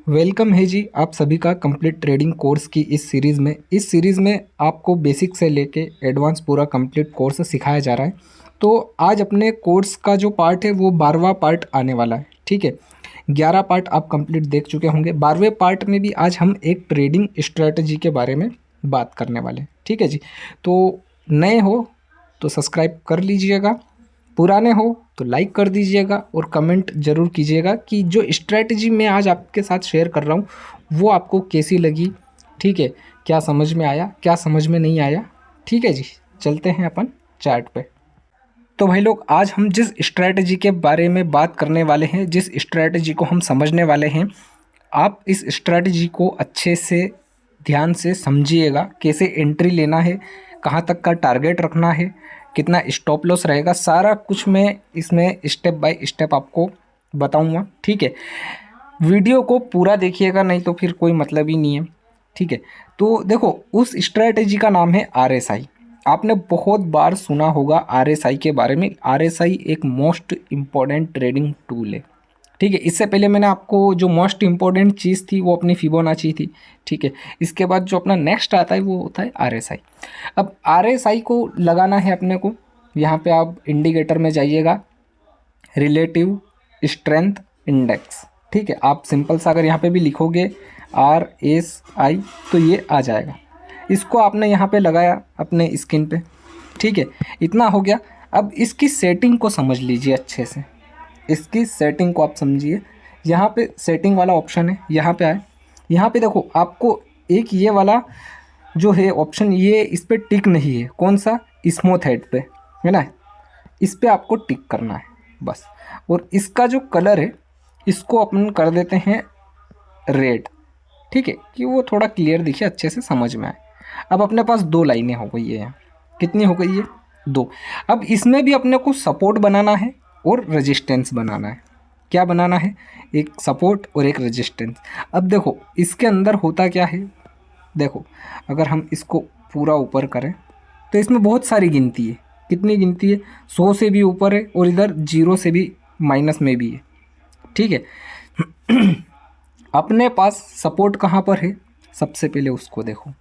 Welcome है जी आप सभी का कंप्लीट ट्रेडिंग कोर्स की इस सीरीज़ में आपको बेसिक से लेके एडवांस पूरा कंप्लीट कोर्स सिखाया जा रहा है। तो आज अपने कोर्स का जो पार्ट है वो 12वां पार्ट आने वाला है। ठीक है, 11 पार्ट आप कंप्लीट देख चुके होंगे। 12वें पार्ट में भी आज हम एक ट्रेडिंग स्ट्रेटजी के बारे में बात करने वाले हैं। ठीक है जी, तो नए हो तो सब्सक्राइब कर लीजिएगा, पुराने हो तो लाइक कर दीजिएगा और कमेंट ज़रूर कीजिएगा कि जो स्ट्रैटेजी मैं आज आपके साथ शेयर कर रहा हूँ वो आपको कैसी लगी। ठीक है, क्या समझ में आया, क्या समझ में नहीं आया। ठीक है जी, चलते हैं अपन चार्ट पे। तो भाई लोग, आज हम जिस स्ट्रैटेजी के बारे में बात करने वाले हैं, जिस स्ट्रैटेजी को हम समझने वाले हैं, आप इस स्ट्रैटेजी को अच्छे से ध्यान से समझिएगा। कैसे एंट्री लेना है, कहाँ तक का टारगेट रखना है, कितना स्टॉप लॉस रहेगा, सारा कुछ मैं इसमें स्टेप बाय स्टेप आपको बताऊंगा। ठीक है, वीडियो को पूरा देखिएगा, नहीं तो फिर कोई मतलब ही नहीं है। ठीक है, तो देखो, उस स्ट्रैटेजी का नाम है RSI। आपने बहुत बार सुना होगा RSI के बारे में। RSI एक मोस्ट इम्पॉर्टेंट ट्रेडिंग टूल है। ठीक है, इससे पहले मैंने आपको जो मोस्ट इम्पॉर्टेंट चीज़ थी वो अपनी फिबोनाची थी। ठीक है, इसके बाद जो अपना नेक्स्ट आता है वो होता है RSI। अब RSI को लगाना है अपने को। यहाँ पे आप इंडिकेटर में जाइएगा, रिलेटिव स्ट्रेंथ इंडेक्स। ठीक है, आप सिंपल सा अगर यहाँ पे भी लिखोगे RSI तो ये आ जाएगा। इसको आपने यहाँ पे लगाया अपने स्क्रीन पे। ठीक है, इतना हो गया। अब इसकी सेटिंग को समझ लीजिए अच्छे से। इसकी सेटिंग को आप समझिए। यहाँ पे सेटिंग वाला ऑप्शन है, यहाँ पे आए। यहाँ पे देखो, आपको एक ये वाला जो है ऑप्शन, ये इस पर टिक नहीं है। कौन सा? स्मूथ हेड पे है ना, इस पर आपको टिक करना है बस। और इसका जो कलर है इसको अपन कर देते हैं रेड। ठीक है, कि वो थोड़ा क्लियर दिखे, अच्छे से समझ में आए। अब अपने पास दो लाइनें हो गई है यहाँ। कितनी हो गई है? दो। अब इसमें भी अपने को सपोर्ट बनाना है और रेजिस्टेंस बनाना है। क्या बनाना है? एक सपोर्ट और एक रेजिस्टेंस। अब देखो इसके अंदर होता क्या है, देखो अगर हम इसको पूरा ऊपर करें तो इसमें बहुत सारी गिनती है। कितनी गिनती है? 100 से भी ऊपर है और इधर 0 से भी माइनस में भी है। ठीक है अपने पास सपोर्ट कहाँ पर है? सबसे पहले उसको देखो।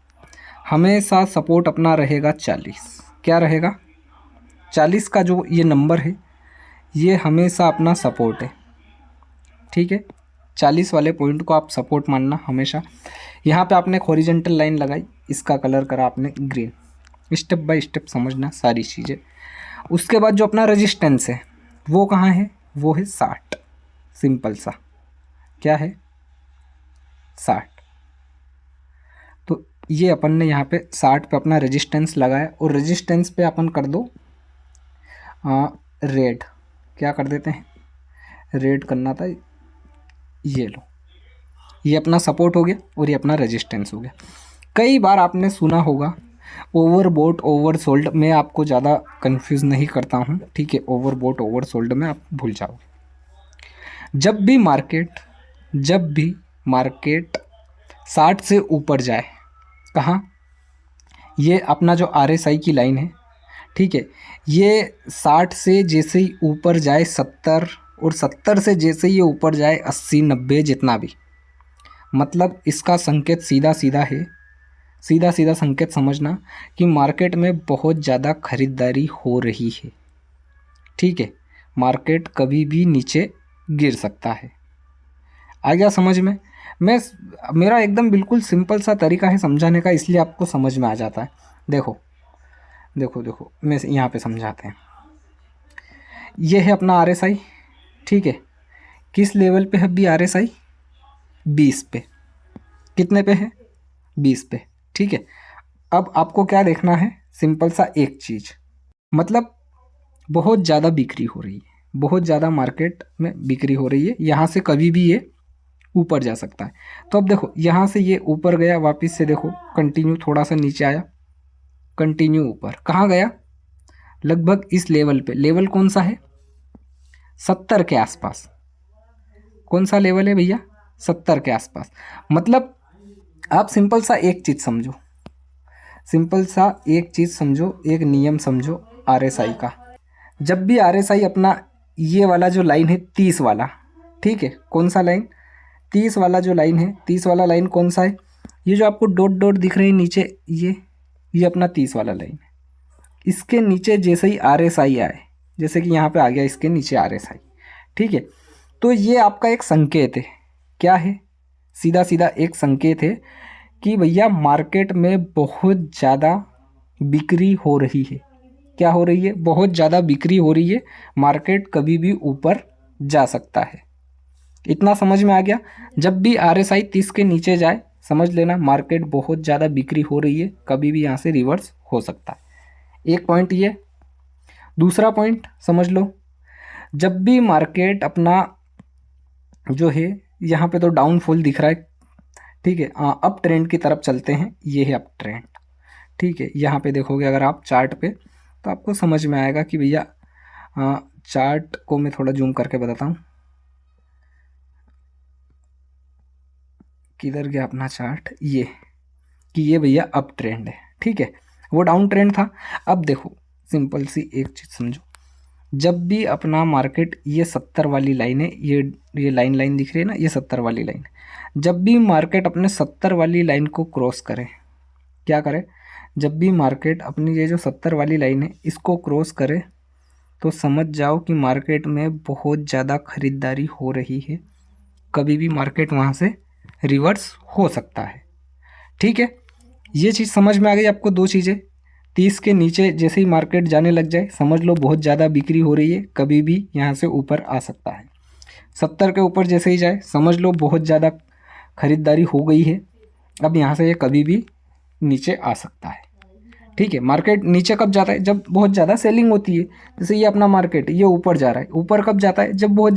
हमेशा सपोर्ट अपना रहेगा 40। क्या रहेगा? 40 का जो ये नंबर है ये हमेशा अपना सपोर्ट है। ठीक है, 40 वाले पॉइंट को आप सपोर्ट मानना हमेशा। यहाँ पे आपने एक हॉरिजॉन्टल लाइन लगाई, इसका कलर करा आपने ग्रीन। स्टेप बाय स्टेप समझना सारी चीज़ें। उसके बाद जो अपना रेजिस्टेंस है वो कहाँ है? वो है 60। सिंपल सा, क्या है? 60। तो ये अपन ने यहाँ पे 60 पे अपना रेजिस्टेंस लगाया और रेजिस्टेंस पे अपन कर दो रेड। क्या कर देते हैं? रेड करना था। ये लो, ये अपना सपोर्ट हो गया और ये अपना रेजिस्टेंस हो गया। कई बार आपने सुना होगा ओवरबॉट ओवरसोल्ड। मैं आपको ज़्यादा कंफ्यूज नहीं करता हूँ। ठीक है, ओवरबॉट ओवरसोल्ड में आप भूल जाओगे। जब भी मार्केट 60 से ऊपर जाए, कहाँ? ये अपना जो RSI की लाइन है, ठीक है, ये 60 से जैसे ही ऊपर जाए 70, और 70 से जैसे ही ये ऊपर जाए 80 90, जितना भी, मतलब इसका संकेत सीधा सीधा है। सीधा सीधा संकेत समझना कि मार्केट में बहुत ज़्यादा खरीदारी हो रही है। ठीक है, मार्केट कभी भी नीचे गिर सकता है। आ गया समझ में? मेरा एकदम बिल्कुल सिंपल सा तरीका है समझाने का, इसलिए आपको समझ में आ जाता है। देखो देखो देखो, मैं यहाँ पे समझाते हैं। ये है अपना RSI। ठीक है, किस लेवल पे है अभी RSI? 20 पे। कितने पे है? 20 पे। ठीक है, अब आपको क्या देखना है? सिंपल सा एक चीज़, मतलब बहुत ज़्यादा बिक्री हो रही है, बहुत ज़्यादा मार्केट में बिक्री हो रही है। यहाँ से कभी भी ये ऊपर जा सकता है। तो अब देखो, यहाँ से ये ऊपर गया, वापस से देखो कंटिन्यू थोड़ा सा नीचे आया, कंटिन्यू ऊपर। कहाँ गया? लगभग इस लेवल पे। लेवल कौन सा है? 70 के आसपास। कौन सा लेवल है भैया? 70 के आसपास। मतलब आप सिंपल सा एक चीज़ समझो, सिंपल सा एक चीज़ समझो, एक नियम समझो RSI का। जब भी RSI अपना ये वाला जो लाइन है 30 वाला, ठीक है, कौन सा लाइन? 30 वाला जो लाइन है, 30 वाला लाइन कौन सा है? ये जो आपको डॉट डॉट दिख रहे हैं नीचे, ये अपना 30 वाला लाइन है। इसके नीचे जैसे ही RSI आए, जैसे कि यहाँ पे आ गया इसके नीचे RSI, ठीक है, तो ये आपका एक संकेत है। क्या है? सीधा सीधा एक संकेत है कि भैया मार्केट में बहुत ज़्यादा बिक्री हो रही है। क्या हो रही है? बहुत ज़्यादा बिक्री हो रही है, मार्केट कभी भी ऊपर जा सकता है। इतना समझ में आ गया? जब भी RSI 30 के नीचे जाए, समझ लेना मार्केट बहुत ज़्यादा बिक्री हो रही है, कभी भी यहाँ से रिवर्स हो सकता है। एक पॉइंट ये। दूसरा पॉइंट समझ लो, जब भी मार्केट अपना जो है, यहाँ पे तो डाउनफॉल दिख रहा है, ठीक है, अप ट्रेंड की तरफ चलते हैं, ये है अप ट्रेंड, ठीक है। यहाँ पे देखोगे अगर आप चार्ट पे, तो आपको समझ में आएगा कि भैया चार्ट को मैं थोड़ा जूम करके बताता हूँ, किधर गया अपना चार्ट, ये कि ये भैया अप ट्रेंड है, ठीक है, वो डाउन ट्रेंड था। अब देखो सिंपल सी एक चीज़ समझो, जब भी अपना मार्केट, ये 70 वाली लाइन है, ये लाइन दिख रही है ना, ये 70 वाली लाइन है। जब भी मार्केट अपने 70 वाली लाइन को क्रॉस करे, क्या करे? जब भी मार्केट अपनी ये जो 70 वाली लाइन है इसको क्रॉस करे, तो समझ जाओ कि मार्केट में बहुत ज़्यादा खरीदारी हो रही है, कभी भी मार्केट वहाँ से रिवर्स हो सकता है, ठीक है। ये चीज़ समझ में आ गई आपको? दो चीज़ें, 30 के नीचे जैसे ही मार्केट जाने लग जाए, समझ लो बहुत ज़्यादा बिक्री हो रही है, कभी भी यहाँ से ऊपर आ सकता है। 70 के ऊपर जैसे ही जाए, समझ लो बहुत ज़्यादा खरीदारी हो गई है, अब यहाँ से ये कभी भी नीचे आ सकता है, ठीक है। मार्केट नीचे कब जाता है? जब बहुत ज़्यादा सेलिंग होती है। जैसे ये अपना मार्केट, ये ऊपर जा रहा है, ऊपर कब जाता है? जब बहुत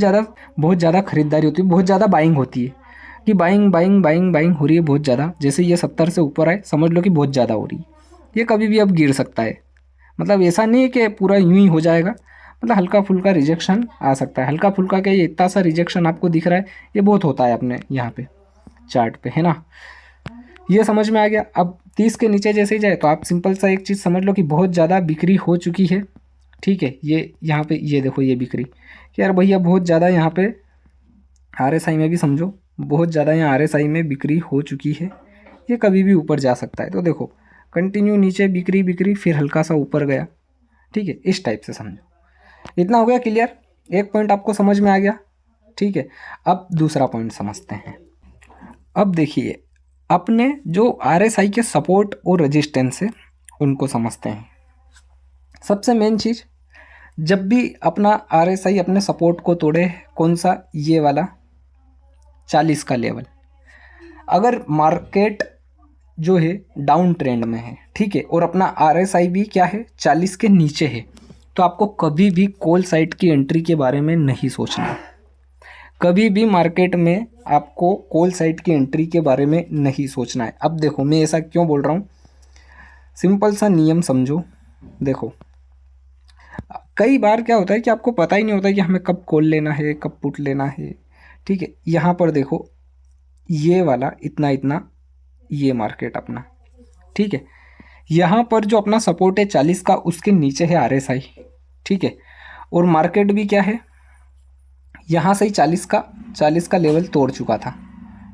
ज़्यादा खरीदारी होती है, बहुत ज़्यादा बाइंग होती है, कि बाइंग हो रही है बहुत ज़्यादा। जैसे ये 70 से ऊपर आए, समझ लो कि बहुत ज़्यादा हो रही है, ये कभी भी अब गिर सकता है। मतलब ऐसा नहीं है कि पूरा यूं ही हो जाएगा, मतलब हल्का फुल्का रिजेक्शन आ सकता है। हल्का फुल्का क्या, ये इतना सा रिजेक्शन आपको दिख रहा है, ये बहुत होता है अपने यहाँ पे चार्ट पे, है ना। ये समझ में आ गया? अब 30 के नीचे जैसे ही जाए, तो आप सिंपल सा एक चीज़ समझ लो कि बहुत ज़्यादा बिक्री हो चुकी है, ठीक है। ये यहाँ पे ये देखो, ये बिक्री कि यार भैया बहुत ज़्यादा यहाँ पे RSI में भी समझो, बहुत ज़्यादा यहाँ RSI में बिक्री हो चुकी है, ये कभी भी ऊपर जा सकता है। तो देखो कंटिन्यू नीचे बिक्री, फिर हल्का सा ऊपर गया, ठीक है, इस टाइप से समझो। इतना हो गया क्लियर? एक पॉइंट आपको समझ में आ गया, ठीक है। अब दूसरा पॉइंट समझते हैं। अब देखिए, अपने जो RSI के सपोर्ट और रेजिस्टेंस है उनको समझते हैं। सबसे मेन चीज़, जब भी अपना RSI अपने सपोर्ट को तोड़े, कौन सा? ये वाला 40 का लेवल। अगर मार्केट जो है डाउन ट्रेंड में है, ठीक है, और अपना RSI भी क्या है, 40 के नीचे है, तो आपको कभी भी कॉल साइड की एंट्री के बारे में नहीं सोचना। कभी भी मार्केट में आपको कॉल साइड की एंट्री के बारे में नहीं सोचना है। अब देखो मैं ऐसा क्यों बोल रहा हूँ, सिंपल सा नियम समझो। देखो कई बार क्या होता है कि आपको पता ही नहीं होता कि हमें कब कॉल लेना है, कब पुट लेना है, ठीक है। यहाँ पर देखो ये वाला इतना ये मार्केट अपना, ठीक है, यहाँ पर जो अपना सपोर्ट है 40 का, उसके नीचे है RSI, ठीक है, और मार्केट भी क्या है, यहाँ से ही 40 का लेवल तोड़ चुका था,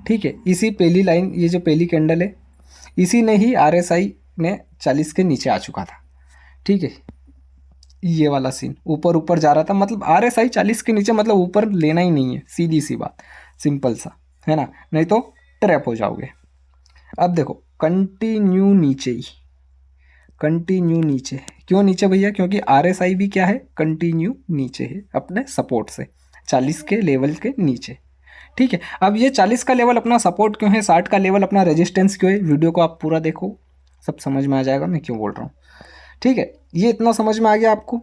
ठीक है। इसी पहली लाइन, ये जो पहली कैंडल है, इसी ने ही RSI ने 40 के नीचे आ चुका था, ठीक है। ये वाला सीन ऊपर जा रहा था, मतलब RSI 40 के नीचे, मतलब ऊपर लेना ही नहीं है, सीधी सी बात, सिंपल सा, है ना, नहीं तो ट्रैप हो जाओगे। अब देखो कंटिन्यू नीचे, क्यों नीचे भैया? क्योंकि RSI भी क्या है, कंटिन्यू नीचे है अपने सपोर्ट से, 40 के लेवल के नीचे, ठीक है। अब ये 40 का लेवल अपना सपोर्ट क्यों है, 60 का लेवल अपना रेजिस्टेंस क्यों है, वीडियो को आप पूरा देखो, सब समझ में आ जाएगा मैं क्यों बोल रहा हूँ, ठीक है। ये इतना समझ में आ गया आपको?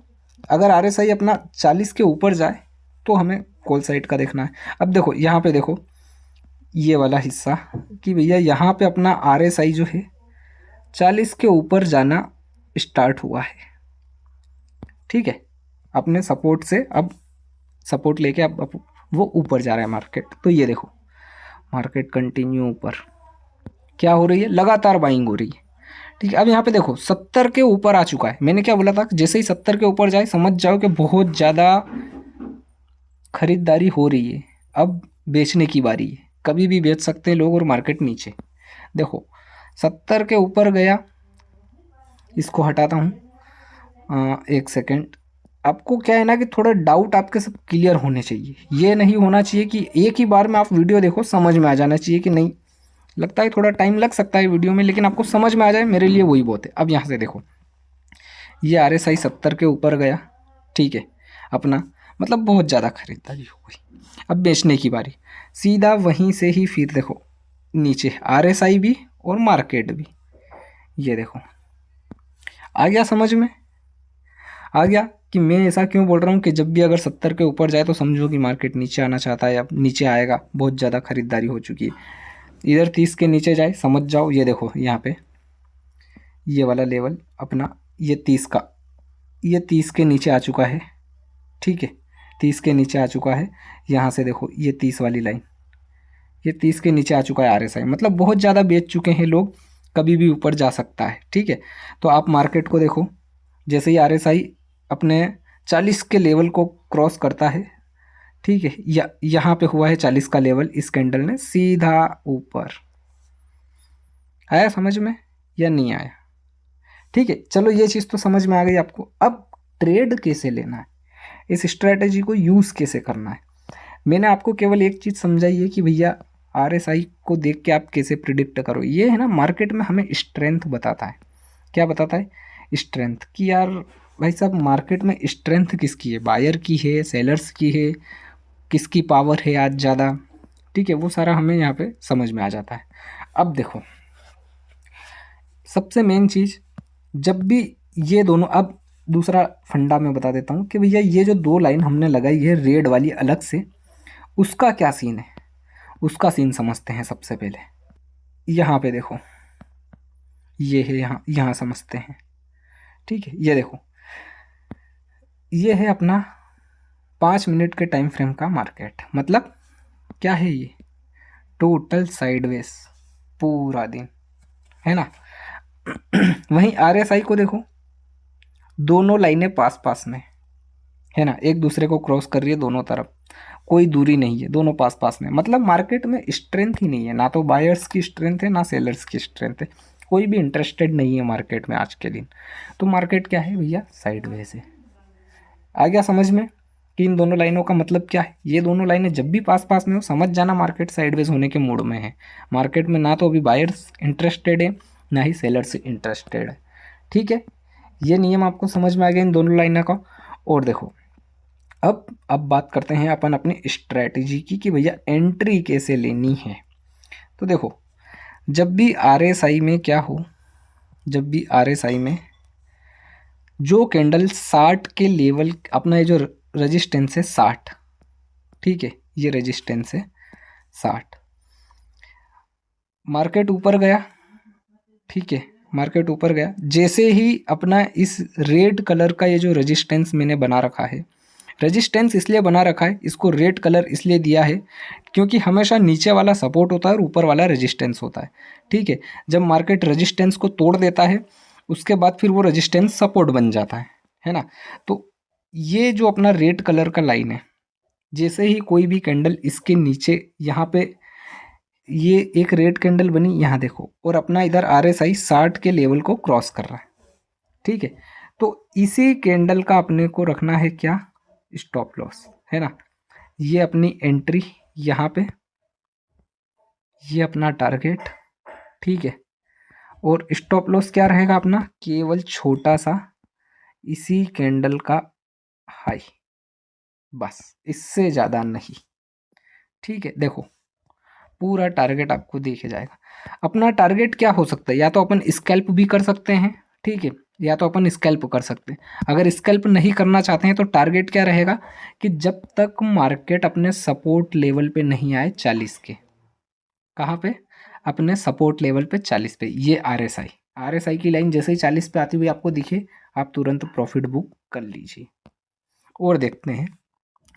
अगर RSI अपना 40 के ऊपर जाए तो हमें कॉल साइड का देखना है। अब देखो यहाँ पे देखो ये वाला हिस्सा कि भैया यहाँ पे अपना RSI जो है 40 के ऊपर जाना स्टार्ट हुआ है, ठीक है, अपने सपोर्ट से, अब सपोर्ट लेके अब वो ऊपर जा रहा है मार्केट। तो ये देखो मार्केट कंटिन्यू ऊपर, क्या हो रही है, लगातार बाइंग हो रही है, ठीक है। अब यहाँ पे देखो 70 के ऊपर आ चुका है, मैंने क्या बोला था, जैसे ही 70 के ऊपर जाए समझ जाओ कि बहुत ज़्यादा खरीदारी हो रही है, अब बेचने की बारी है, कभी भी बेच सकते हैं लोग, और मार्केट नीचे देखो 70 के ऊपर गया। इसको हटाता हूँ, एक सेकेंड। आपको क्या है ना कि थोड़ा डाउट आपके सब क्लियर होने चाहिए। ये नहीं होना चाहिए कि एक ही बार में आप वीडियो देखो समझ में आ जाना चाहिए कि नहीं। लगता है थोड़ा टाइम लग सकता है वीडियो में, लेकिन आपको समझ में आ जाए मेरे लिए वही बहुत है। अब यहाँ से देखो, ये RSI 70 के ऊपर गया, ठीक है अपना, मतलब बहुत ज़्यादा खरीदारी हो गई। अब बेचने की बारी, सीधा वहीं से ही फिर देखो नीचे RSI भी और मार्केट भी। ये देखो आ गया समझ में, आ गया कि मैं ऐसा क्यों बोल रहा हूँ कि जब भी अगर 70 के ऊपर जाए तो समझो कि मार्केट नीचे आना चाहता है, अब नीचे आएगा, बहुत ज़्यादा खरीदारी हो चुकी है। इधर 30 के नीचे जाए समझ जाओ, ये देखो यहाँ पे ये वाला लेवल अपना, ये 30 का, ये 30 के नीचे आ चुका है, ठीक है 30 के नीचे आ चुका है। यहाँ से देखो ये 30 वाली लाइन, ये 30 के नीचे आ चुका है RSI, मतलब बहुत ज़्यादा बेच चुके हैं लोग, कभी भी ऊपर जा सकता है, ठीक है। तो आप मार्केट को देखो, जैसे ही RSI अपने 40 के लेवल को क्रॉस करता है, ठीक है, यहाँ पे हुआ है 40 का लेवल, इस कैंडल ने सीधा ऊपर आया समझ में या नहीं आया? ठीक है, चलो ये चीज़ तो समझ में आ गई आपको। अब ट्रेड कैसे लेना है, इस स्ट्रैटेजी को यूज़ कैसे करना है, मैंने आपको केवल एक चीज़ समझाई है कि भैया RSI को देख के आप कैसे प्रिडिक्ट करो। ये है ना मार्केट में हमें स्ट्रेंथ बताता है। क्या बताता है? स्ट्रेंथ कि यार भाई साहब मार्केट में स्ट्रेंथ किसकी है, बायर की है, सेलर्स की है, किसकी पावर है आज ज़्यादा, ठीक है, वो सारा हमें यहाँ पे समझ में आ जाता है। अब देखो सबसे मेन चीज़, जब भी ये दोनों, अब दूसरा फंडा मैं बता देता हूँ कि भैया ये जो दो लाइन हमने लगाई है रेड वाली अलग से, उसका क्या सीन है, उसका सीन समझते हैं सबसे पहले। यहाँ पे देखो ये है, यहाँ यहाँ समझते हैं, ठीक है। ये देखो ये है अपना 5 मिनट के टाइम फ्रेम का मार्केट, मतलब क्या है ये, टोटल साइडवेज पूरा दिन, है ना। वहीं RSI को देखो, दोनों लाइनें पास पास में है ना, एक दूसरे को क्रॉस कर रही है दोनों तरफ, कोई दूरी नहीं है, दोनों पास पास में, मतलब मार्केट में स्ट्रेंथ ही नहीं है, ना तो बायर्स की स्ट्रेंथ है ना सेलर्स की स्ट्रेंथ है, कोई भी इंटरेस्टेड नहीं है मार्केट में आज के दिन। तो मार्केट क्या है भैया, साइडवेज है। आ गया समझ में कि इन दोनों लाइनों का मतलब क्या है? ये दोनों लाइनें जब भी पास पास में हो समझ जाना मार्केट साइडवेज होने के मूड में है। मार्केट में ना तो अभी बायर्स इंटरेस्टेड है ना ही सेलर्स इंटरेस्टेड है, ठीक है। ये नियम आपको समझ में आ गया इन दोनों लाइनों का। और देखो अब बात करते हैं अपन अपनी स्ट्रैटेजी की कि भैया एंट्री कैसे लेनी है। तो देखो जब भी RSI में क्या हो, जब भी RSI में जो कैंडल 60 के लेवल, अपना ये जो रेजिस्टेंस है 60, ठीक है, ये रेजिस्टेंस है 60, मार्केट ऊपर गया, ठीक है, मार्केट ऊपर गया, जैसे ही अपना इस रेड कलर का ये जो रेजिस्टेंस मैंने बना रखा है, रेजिस्टेंस इसलिए बना रखा है, इसको रेड कलर इसलिए दिया है क्योंकि हमेशा नीचे वाला सपोर्ट होता है और ऊपर वाला रेजिस्टेंस होता है, ठीक है। जब मार्केट रेजिस्टेंस को तोड़ देता है उसके बाद फिर वो रेजिस्टेंस सपोर्ट बन जाता है ना। तो ये जो अपना रेड कलर का लाइन है, जैसे ही कोई भी कैंडल इसके नीचे, यहाँ पे ये एक रेड कैंडल बनी, यहाँ देखो, और अपना इधर RSI 60 के लेवल को क्रॉस कर रहा है, ठीक है। तो इसी कैंडल का अपने को रखना है क्या, स्टॉप लॉस, है ना। ये अपनी एंट्री यहाँ पे, ये अपना टारगेट, ठीक है। और स्टॉप लॉस क्या रहेगा अपना, केवल छोटा सा इसी कैंडल का हाई, बस इससे ज़्यादा नहीं, ठीक है। देखो पूरा टारगेट आपको देखे जाएगा। अपना टारगेट क्या हो सकता है, या तो अपन स्कैल्प भी कर सकते हैं, ठीक है, या तो अपन स्कैल्प कर सकते हैं। अगर स्कैल्प नहीं करना चाहते हैं तो टारगेट क्या रहेगा कि जब तक मार्केट अपने सपोर्ट लेवल पे नहीं आए 40 के, कहाँ पे, अपने सपोर्ट लेवल पे 40 पे, ये RSI की लाइन जैसे ही 40 पे आती हुई आपको दिखे, आप तुरंत प्रॉफिट बुक कर लीजिए। और देखते हैं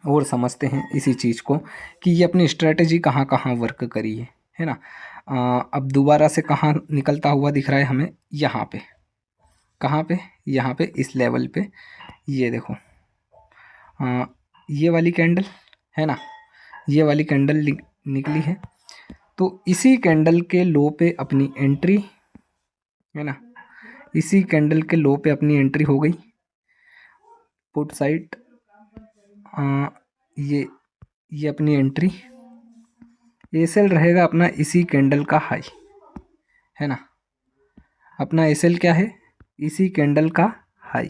और समझते हैं इसी चीज़ को कि ये अपनी स्ट्रैटेजी कहाँ कहाँ वर्क करी है ना। अब दोबारा से कहाँ निकलता हुआ दिख रहा है हमें, यहाँ पे, कहाँ पे, यहाँ पे इस लेवल पे, ये देखो ये वाली कैंडल है ना, ये वाली कैंडल निकली है, तो इसी कैंडल के लो पे अपनी एंट्री है ना, इसी कैंडल के लो पे अपनी एंट्री हो गई पुट साइड। ये अपनी एंट्री, एसएल रहेगा अपना इसी कैंडल का हाई, है ना। अपना एसएल क्या है, इसी कैंडल का हाई।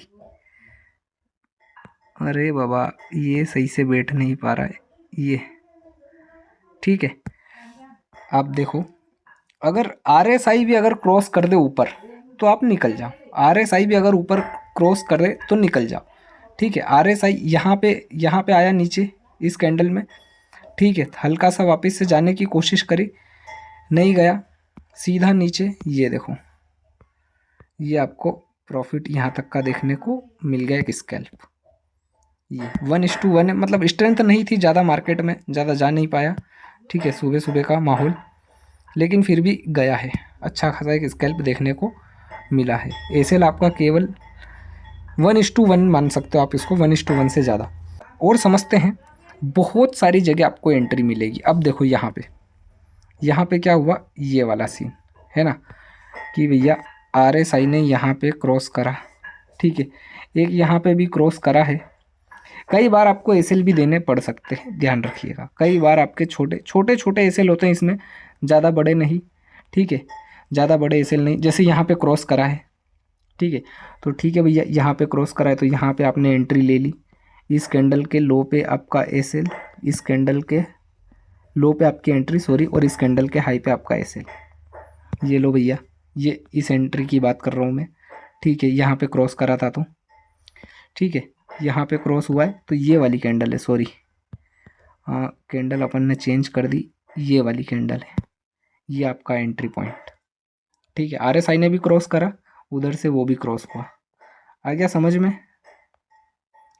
अरे बाबा ये सही से बैठ नहीं पा रहा है ये, ठीक है। आप देखो अगर आरएसआई भी अगर क्रॉस कर दे ऊपर तो आप निकल जाओ, आरएसआई भी अगर ऊपर क्रॉस कर दे तो निकल जाओ, ठीक है। आरएसआई यहाँ पे आया नीचे इस कैंडल में, ठीक है। हल्का सा वापस से जाने की कोशिश करी, नहीं गया, सीधा नीचे। ये देखो ये आपको प्रॉफिट यहाँ तक का देखने को मिल गया एक स्कैल्प। ये 1:1 है, मतलब स्ट्रेंथ नहीं थी ज़्यादा मार्केट में, ज़्यादा जा नहीं पाया, ठीक है। सुबह सुबह का माहौल, लेकिन फिर भी गया है, अच्छा खासा एक स्कैल्प देखने को मिला है। एसएल आपका केवल 1:1 मान सकते हो आप इसको, 1:1 से ज़्यादा। और समझते हैं, बहुत सारी जगह आपको एंट्री मिलेगी। अब देखो यहाँ पे क्या हुआ, ये वाला सीन है ना, कि भैया आरएसआई ने यहाँ पे क्रॉस करा, ठीक है। एक यहाँ पे भी क्रॉस करा है। कई बार आपको एसएल भी देने पड़ सकते हैं, ध्यान रखिएगा। कई बार आपके छोटे एसएल होते हैं इसमें, ज़्यादा बड़े नहीं, ठीक है। ज़्यादा बड़े एसएल नहीं, जैसे यहाँ पे क्रॉस करा है, ठीक है। तो ठीक है भैया, यहाँ पे क्रॉस करा है तो यहाँ पे आपने एंट्री ले ली। इस कैंडल के लो पे आपका एसएल, इस कैंडल के लो पे आपकी एंट्री, सॉरी, और इस कैंडल के हाई पे आपका एसएल। ये लो भैया, ये इस एंट्री की बात कर रहा हूँ मैं, ठीक है। यहाँ पे क्रॉस करा था तो ठीक है, यहाँ पे क्रॉस हुआ है तो ये वाली कैंडल है, सॉरी कैंडल अपन ने चेंज कर दी, ये वाली कैंडल है, ये आपका एंट्री पॉइंट, ठीक है। आरएसआई ने भी क्रॉस करा उधर से, वो भी क्रॉस हुआ। आ गया समझ में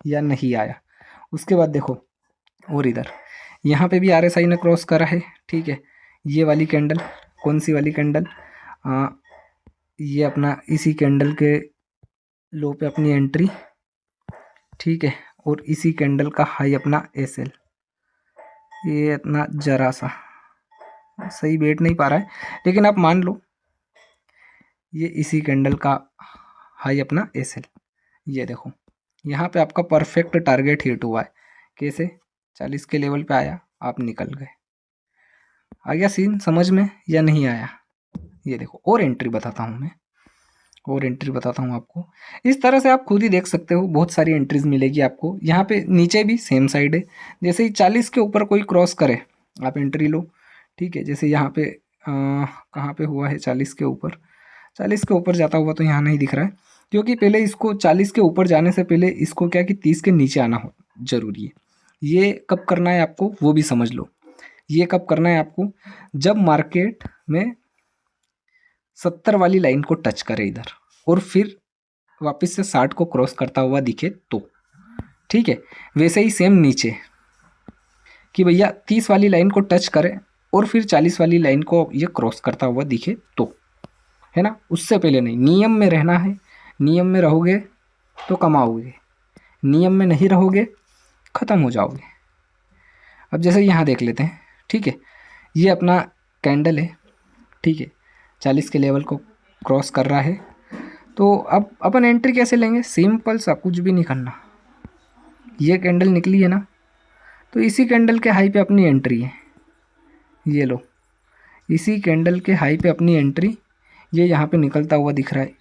या नहीं आया? उसके बाद देखो, और इधर यहाँ पे भी आरएसआई ने क्रॉस करा है, ठीक है। ये वाली कैंडल, कौन सी वाली कैंडल, ये अपना इसी कैंडल के लो पे अपनी एंट्री, ठीक है। और इसी कैंडल का हाई अपना एसएल। ये इतना जरा सा सही बैठ नहीं पा रहा है, लेकिन आप मान लो ये इसी कैंडल का हाई अपना एसएल। ये देखो यहाँ पे आपका परफेक्ट टारगेट हिट हुआ है। कैसे? 40 के लेवल पे आया, आप निकल गए। आ गया सीन समझ में या नहीं आया? ये देखो, और एंट्री बताता हूँ मैं, और एंट्री बताता हूँ आपको। इस तरह से आप खुद ही देख सकते हो, बहुत सारी एंट्रीज मिलेगी आपको। यहाँ पे नीचे भी सेम साइड है, जैसे ही 40 के ऊपर कोई क्रॉस करे आप एंट्री लो, ठीक है। जैसे यहाँ पे कहाँ पे हुआ है, 40 के ऊपर, 40 के ऊपर जाता हुआ तो यहाँ नहीं दिख रहा है, क्योंकि पहले इसको 40 के ऊपर जाने से पहले इसको क्या कि 30 के नीचे आना हो जरूरी है। ये कब करना है आपको वो भी समझ लो। ये कब करना है आपको, जब मार्केट में 70 वाली लाइन को टच करे इधर, और फिर वापस से 60 को क्रॉस करता हुआ दिखे तो, ठीक है। वैसे ही सेम नीचे कि भैया 30 वाली लाइन को टच करे और फिर 40 वाली लाइन को ये क्रॉस करता हुआ दिखे तो, है ना। उससे पहले नहीं, नियम में रहना है। नियम में रहोगे तो कमाओगे, नियम में नहीं रहोगे ख़त्म हो जाओगे। अब जैसे यहाँ देख लेते हैं, ठीक है। ये अपना कैंडल है, ठीक है, 40 के लेवल को क्रॉस कर रहा है, तो अब अपन एंट्री कैसे लेंगे? सिंपल सा, कुछ भी नहीं करना। ये कैंडल निकली है ना, तो इसी कैंडल के हाई पे अपनी एंट्री है। ये लो, इसी कैंडल के हाई पे अपनी एंट्री। ये यहाँ पे निकलता हुआ दिख रहा है,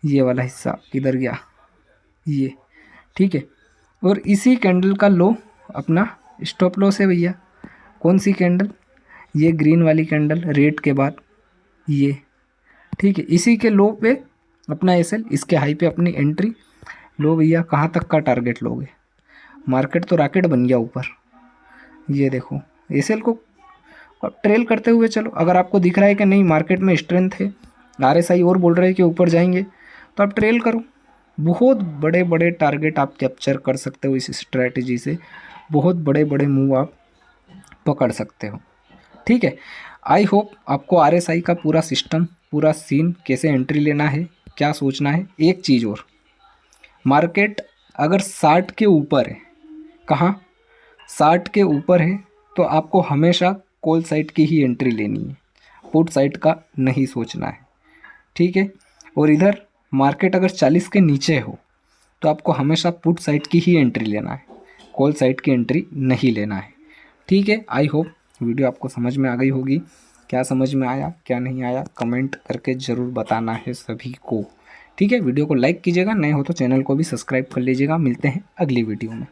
ये वाला हिस्सा किधर गया, ये, ठीक है। और इसी कैंडल का लो अपना स्टॉप लॉस है भैया। कौन सी कैंडल? ये ग्रीन वाली कैंडल, रेड के बाद ये, ठीक है। इसी के लो पे अपना एसएल, इसके हाई पे अपनी एंट्री लो भैया। कहाँ तक का टारगेट लोगे? मार्केट तो रॉकेट बन गया ऊपर। ये देखो, एसएल को ट्रेल करते हुए चलो। अगर आपको दिख रहा है कि नहीं मार्केट में स्ट्रेंथ है, आरएसआई और बोल रहे हैं कि ऊपर जाएंगे, तो आप ट्रेल करो। बहुत बड़े बड़े टारगेट आप कैप्चर कर सकते हो इस स्ट्रैटेजी से, बहुत बड़े बड़े मूव आप पकड़ सकते हो, ठीक है। आई होप आपको आरएसआई का पूरा सिस्टम, पूरा सीन, कैसे एंट्री लेना है, क्या सोचना है। एक चीज़ और, मार्केट अगर 60 के ऊपर है, कहाँ 60 के ऊपर है, तो आपको हमेशा कॉल साइड की ही एंट्री लेनी है, पुट साइड का नहीं सोचना है, ठीक है। और इधर मार्केट अगर 40 के नीचे हो तो आपको हमेशा पुट साइड की ही एंट्री लेना है, कॉल साइड की एंट्री नहीं लेना है, ठीक है। आई होप वीडियो आपको समझ में आ गई होगी। क्या समझ में आया क्या नहीं आया कमेंट करके ज़रूर बताना है सभी को, ठीक है। वीडियो को लाइक कीजिएगा, नए हो तो चैनल को भी सब्सक्राइब कर लीजिएगा। मिलते हैं अगली वीडियो में।